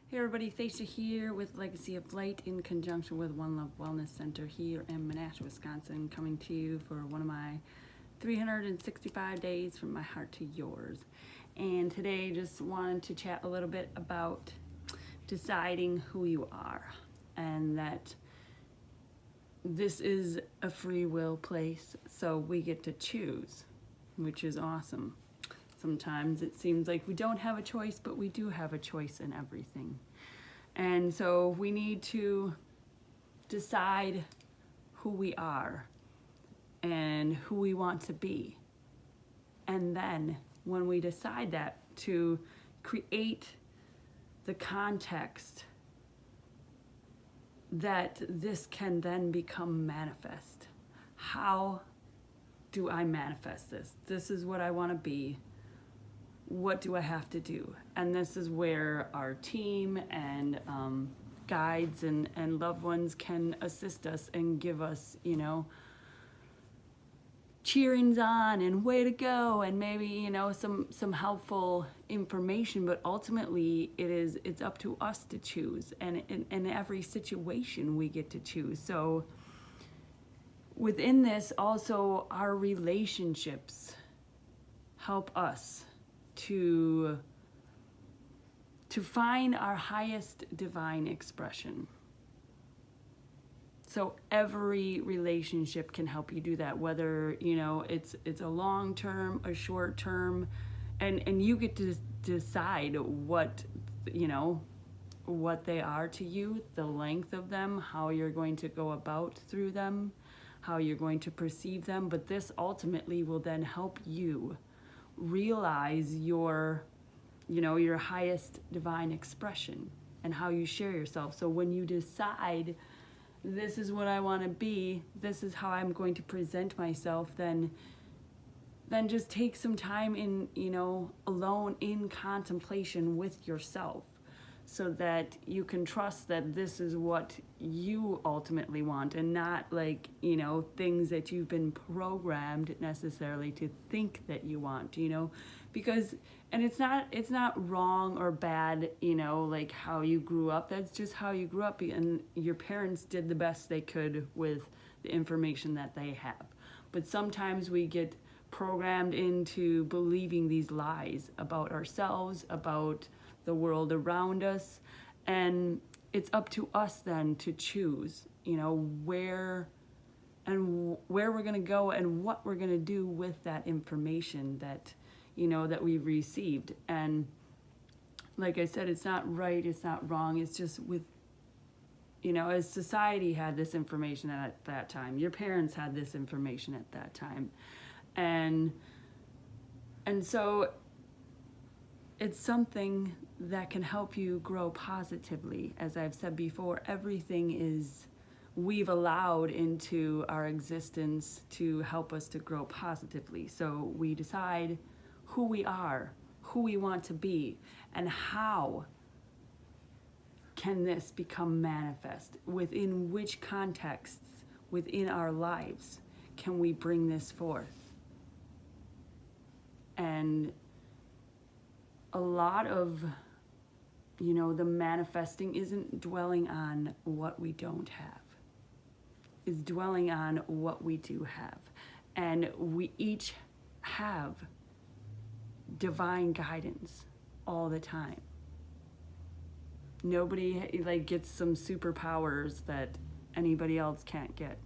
Hey everybody, Thacia here with Legacy of Light in conjunction with One Love Wellness Center here in Menasha, Wisconsin, coming to you for one of my 365 days from my heart to yours. And today just wanted to chat a little bit about deciding who you are, and that this is a free will place, so we get to choose, which is awesome. Sometimes it seems like we don't have a choice, but we do have a choice in everything. And so we need to decide who we are and who we want to be. And then when we decide that, to create the context that this can then become manifest. How do I manifest this? This is what I want to be. What do I have to do? And this is where our team and guides and loved ones can assist us and give us, cheerings on and way to go, and maybe, some helpful information. But ultimately it's up to us to choose, and in every situation we get to choose. So within this also, our relationships help us to find our highest divine expression. So every relationship can help you do that, whether it's a long term, a short term, and you get to decide what they are to you, the length of them, how you're going to go about through them, how you're going to perceive them. But this ultimately will then help you realize your highest divine expression and how you share yourself. So when you decide, this is what I want to be, this is how I'm going to present myself, then just take some time in, alone in contemplation with yourself, so that you can trust that this is what you ultimately want, and not things that you've been programmed necessarily to think that you want, because, and it's not wrong or bad, like how you grew up. That's just how you grew up, and your parents did the best they could with the information that they have. But sometimes we get programmed into believing these lies about ourselves, about the world around us, and it's up to us then to choose, where we're going to go and what we're going to do with that information that that we've received. And like I said, it's not right, it's not wrong, it's just with, as society had this information at that time, your parents had this information at that time, and so it's something that can help you grow positively. As I've said before, we've allowed into our existence to help us to grow positively. So we decide who we are, who we want to be, and how can this become manifest? Within which contexts within our lives can we bring this forth? And a lot of the manifesting isn't dwelling on what we don't have, is dwelling on what we do have. And we each have divine guidance all the time. Nobody gets some superpowers that anybody else can't get.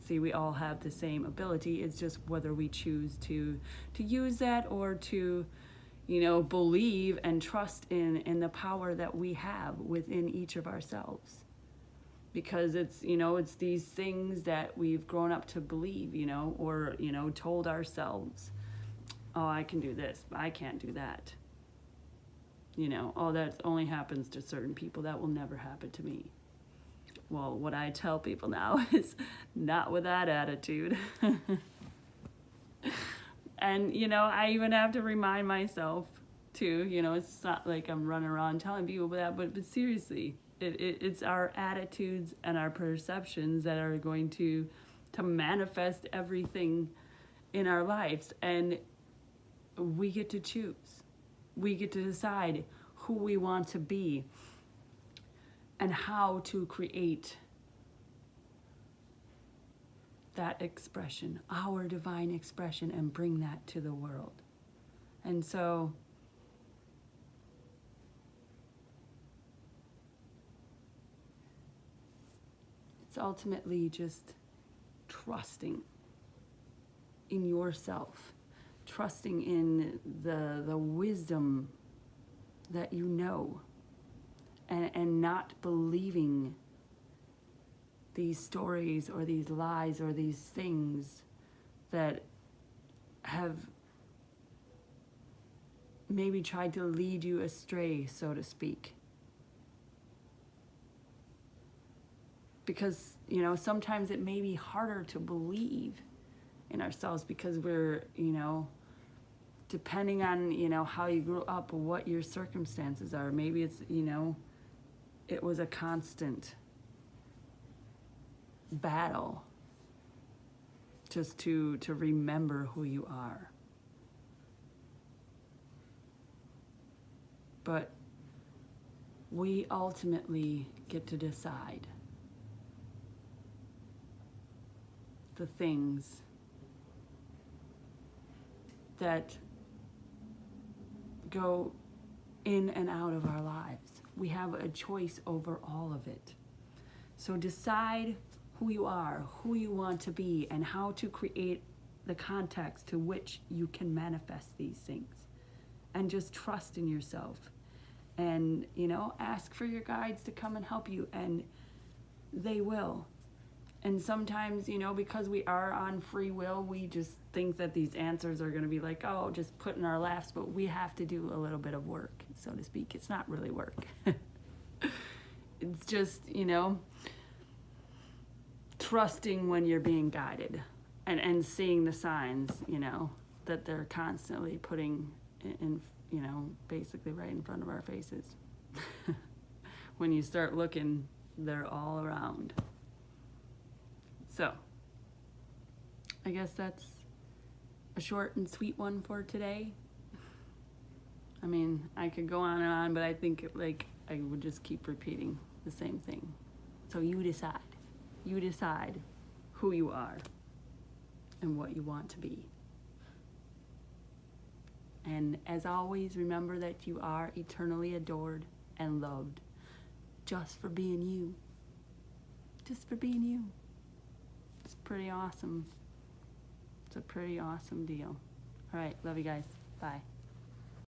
See, we all have the same ability. It's just whether we choose to use that, or to believe and trust in the power that we have within each of ourselves. Because it's these things that we've grown up to believe, or told ourselves, oh, I can do this, but I can't do that. Oh, that only happens to certain people, that will never happen to me. Well, what I tell people now is, not with that attitude. And, I even have to remind myself too, it's not like I'm running around telling people that, but seriously, it's our attitudes and our perceptions that are going to manifest everything in our lives. And we get to choose. We get to decide who we want to be and how to create that expression, our divine expression, and bring that to the world. And so it's ultimately just trusting in yourself, trusting in the wisdom that you know, and not believing these stories or these lies or these things that have maybe tried to lead you astray, so to speak. Because, you know, sometimes it may be harder to believe in ourselves because we're, you know, depending on, you know, how you grew up, what your circumstances are. Maybe it's, you know, it was a constant battle just to remember who you are. But we ultimately get to decide the things that go in and out of our lives. We have a choice over all of it. So decide who you are, who you want to be, and how to create the context to which you can manifest these things. And just trust in yourself. And, you know, ask for your guides to come and help you, and they will. And sometimes, you know, because we are on free will, we just think that these answers are going to be like, oh, just put in our laps, but we have to do a little bit of work, so to speak. It's not really work. It's just, you know, trusting when you're being guided and seeing the signs, you know, that they're constantly putting in, you know, basically right in front of our faces. When you start looking, they're all around. So, I guess that's a short and sweet one for today. I mean, I could go on and on, but I think like I would just keep repeating the same thing. So you decide. You decide who you are and what you want to be. And as always, remember that you are eternally adored and loved just for being you. Just for being you. It's pretty awesome. It's a pretty awesome deal. All right, love you guys. Bye.